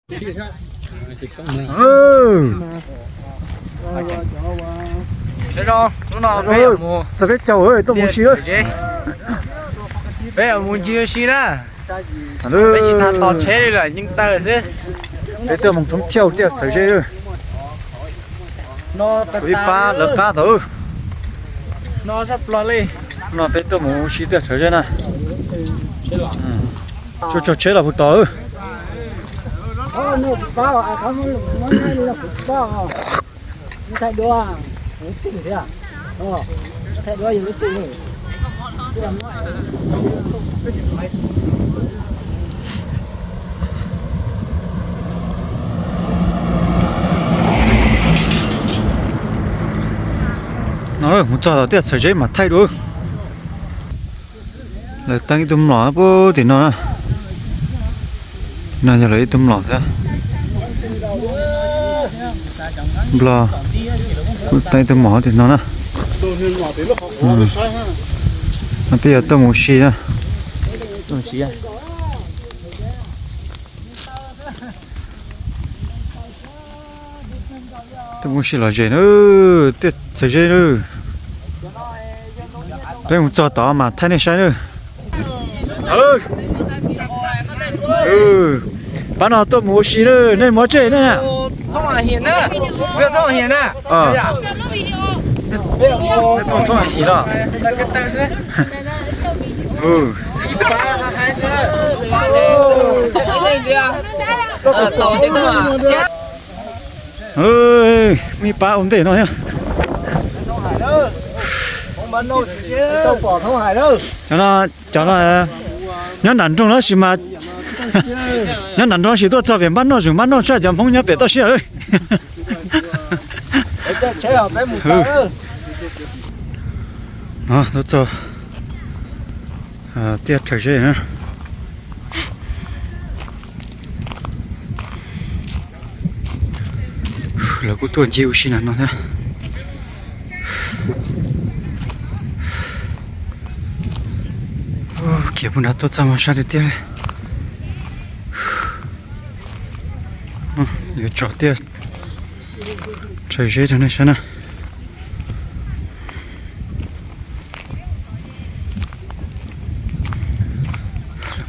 Thế đâu, lúc nào bé ở mùa. Giờ biết cháu ơi, tôi muốn xí ơi. Bé ở mùa chiều xí nè. Ừ. Bé chỉ là tỏ chế đi là nhưng ta ở dưới. Bé tôi mong trống treo tiếc sợi dây rồi. Nó Với ba lợn cá thôi. nó sắp lo đi. Nó bé tôi muốn xí tiếc sợi dây này. Cho chế là một tờ. Nó ba à không nó nói là ba à. Nó thay đua à. Nó chỉnh thế à. Nó thay đua gì nó chỉnh này. Nó rồi, một trò tiếc sợi dây mà thay đổi. Là tăng cái tôm lỏ bố thì nó giờ lấy tôm lỏ ra. Bla. Tay tôm mỏ thì nó nè. Nó bây giờ tôm một xí nè. Tôm xí à? Tôm một xí là gì nữa, tiếc sợi dây nữa. Đây một trò tỏ mà thay này sai nữa. Bạn nào tôm một xí nữa, nên mua chơi nữa nè. Không à hiền á. Bây giờ hiền á. Thông là gì đó. Mi ba ổn định nó nhá. Cho nó nhớ nản trong nó xí mà nhớ nản trong xí tôi cho về bắt nó dùng bắt nó cho chẳng phong nhớ về tôi xí ơi. Tôi cho tiết trời gì nữa. Là cũng tuần chiều xin nó thế. Kiểu bún đã tốt ra mà sao được tiết. Giờ chọn tiết trời gì cho nên sao nè.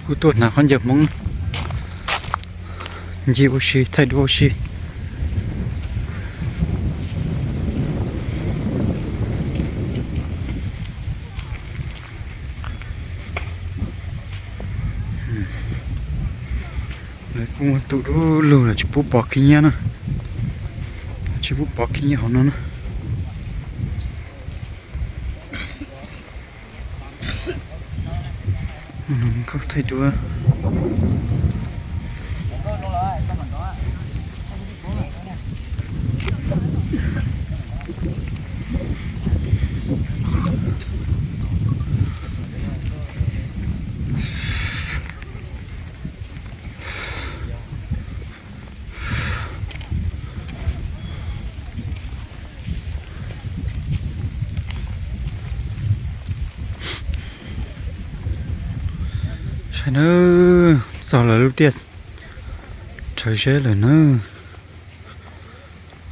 Cũng tuần nào con giờ mong chiều xí thay đổi xí. Cũng tụi đó lừa là chỉ bút bỏ kia nhá nè, chỉ bút bỏ kia họ nó nè, không thấy đua. Trời ơi, giờ là lúc tiết trời rét rồi nữa.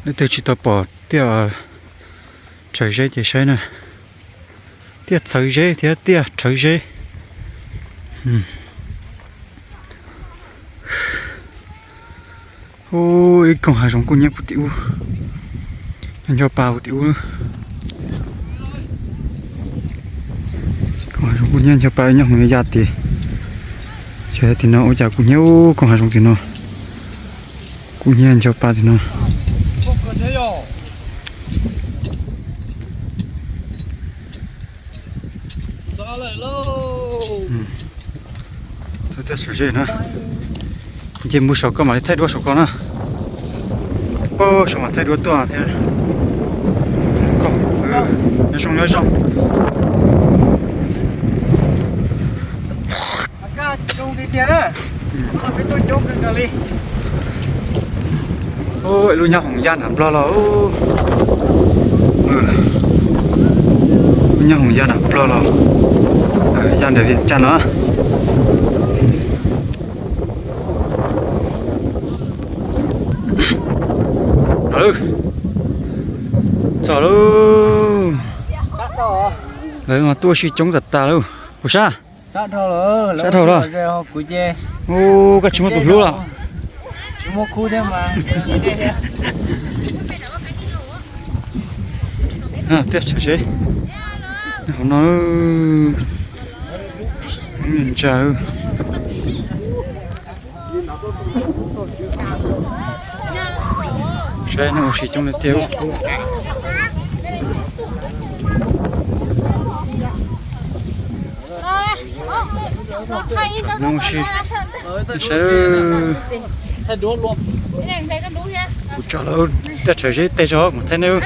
Nếu tôi chỉ tập bỏ tiết trời rét thì sao nè. Tiết trời rét thì tiết trời rét. Ôi, còn hai giống con nhé của tiểu. Nhân cho bao của tiểu nữa. Còn hai giống con nhé cho bao nhé người già thì. Chơi thì nó chả cũng nhau còn hai trong thì nó cũng nhiên cho ba thì nó tôi sẽ sử dụng nữa chỉ mua sầu con mà thay đua sầu con á ô sầu mà thay đua to thế không nhớ xong nhớ xong Trông thì tiền á. Nó phải tôi trông cái đi. ôi luôn nhau hồng gian hẳn lo lo luôn nhau hồng gian hẳn lo lo gian để viện chăn nó luôn chào luôn đấy mà tôi chỉ chống giật ta luôn của sao Sát thầu rồi. Sát thầu rồi. Cú chê. ô cái chúng nó tụt luôn à Chúng mua khu thế mà. à tiếp chờ chế nó nhìn chờ xe nó chỉ trong tiêu nó chỉ xe Thay đũa luôn. cho nó ta chờ chế tay cho một thế nữa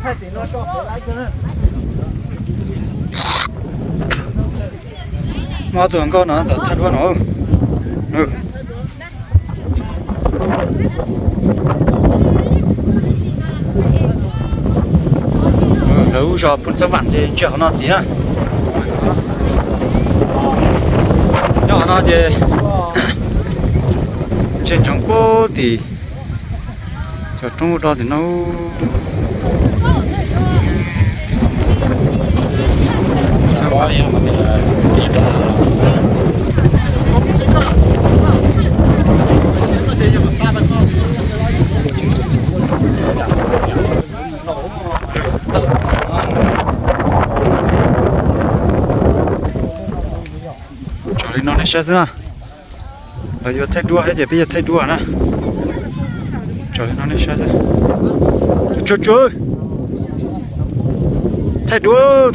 Thay thì nó cho cái lái cho nó. mà tụi con nó thật quá nó ừ lâu rồi cũng sẽ vặn thì chở nó tí à nhỏ nó thì trên trong cô thì cho trong đó thì nó sao vậy cho nó này sao nữa bây giờ thay đua hết giờ bây giờ thay đua nè cho nó này sao chú chú thay đua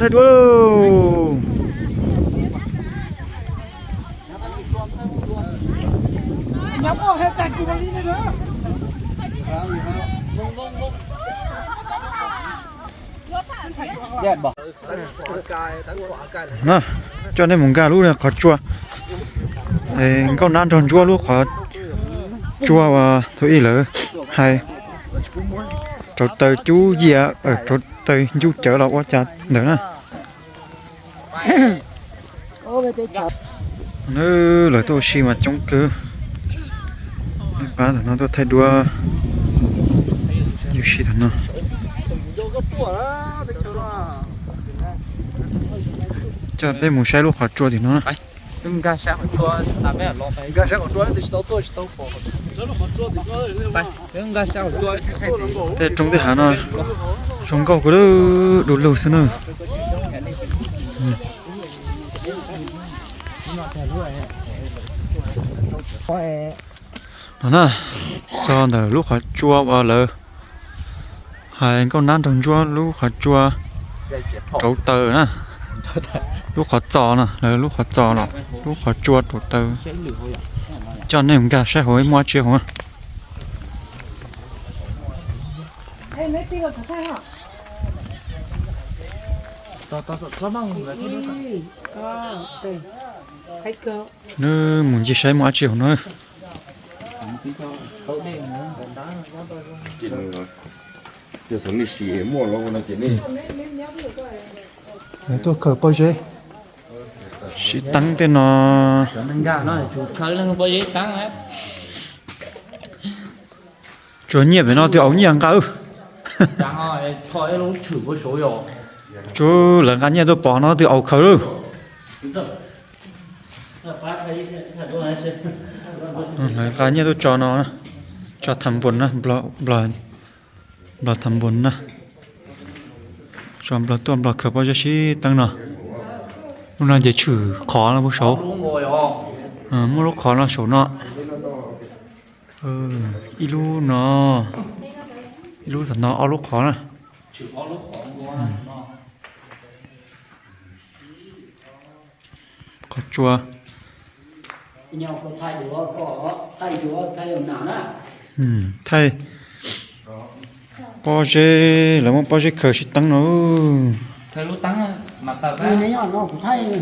nhắm vào hết chặt cái này nữa Đẹp bỏ. nè cho nên mùng gà lúc này khó chua con nan tròn chua lúc khó chua và thôi lỡ hay chỗ tới chú gì ở chỗ tới chú chở là quá chặt nữa nè nữa là tôi xí mà chống cứ ba thằng nó tôi thay đua nhiều xí thằng nó cho đây một xe lúc khó chua thì nó Đừng ga sát chua, làm mấy lon phải ga sát chua thì tao bỏ. Đừng ga sát chua. thế trong cái hả nó trong câu cái đó đủ lâu xưa nữa đó nè sau này lúc khó chua vào lỡ hai con nan trồng chua lúc khó chua trấu tờ nè lúc khó trò nè là lúc khó trò nè lúc khó chua trấu tờ cho nên cả sẽ hỏi mua chưa không nữa muốn gì sẽ mua chưa nữa就从你写墨了，我那给你。 tôi cởi bao giờ chỉ tăng tên nó Đừng ga nó chủ khởi lên bao giấy tăng á. chỗ nhiệt với nó thì ống nhiệt cao Chẳng hỏi thôi lúc chủ có số rồi. chỗ lần cái nhiệt tôi bỏ nó thì ống khởi luôn lần cái nhiệt tôi cho nó cho thầm buồn nè bờ thầm buồn nè cho bờ tuôn bờ khởi bao giờ chỉ tăng nó lúc nào để chữ khó là bố số Đúng rồi rồi. một lúc khó là số nọ ilu nó ilu thật nó lúc khó nè Chủ có lúc khoảng có chua nhau có thay đũa thay làm nào đó thay bao giờ là một bao giờ khởi sĩ tăng nó thời lúc tăng mặt tờ cái cái. nó cũng thay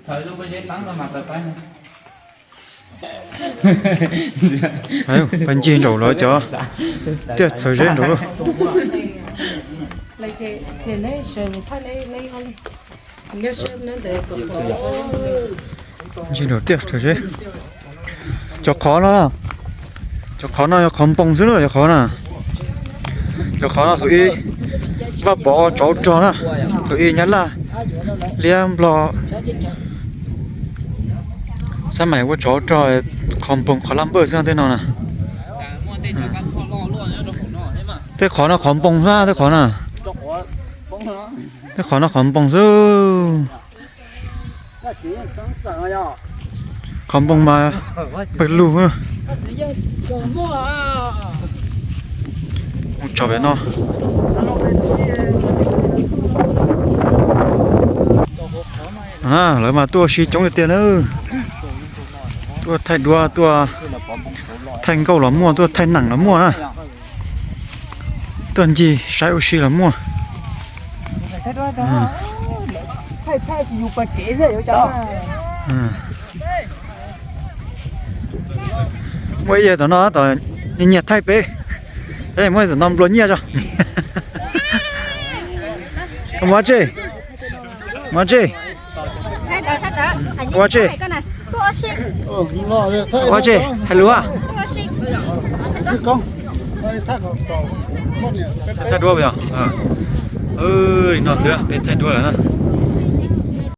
Thời lúc bao giấy tăng là mặt tờ cái. phải không bên trên đầu nó cho tiếc thời gian đó lấy cái này sườn thay lấy không nếu sườn nó để cột trên đầu tiếc thời gian cho khó nó cho không bông dưới nữa cho khó nè cho khó nó tụi y và bỏ chỗ cho nó tụi y nhắn là liam lo sao mày có chỗ cho không bông khó lắm bơ sang thế nào nè thế khó nó không bông ra thế khó nè thế khó nó không bông chứ không bông mà phải lù nữa cho bé nó lấy mà tua xí chống được tiền ư tua thay đua tua thành câu là mua tua thành nặng là mua à tuần gì sai oxy là mua mỗi giờ tụi nó tụi nhiệt thay bé đây mỗi giờ nó luôn nhiệt cho mua chi hello à thay đua bây giờ nó sửa thay đua rồi nè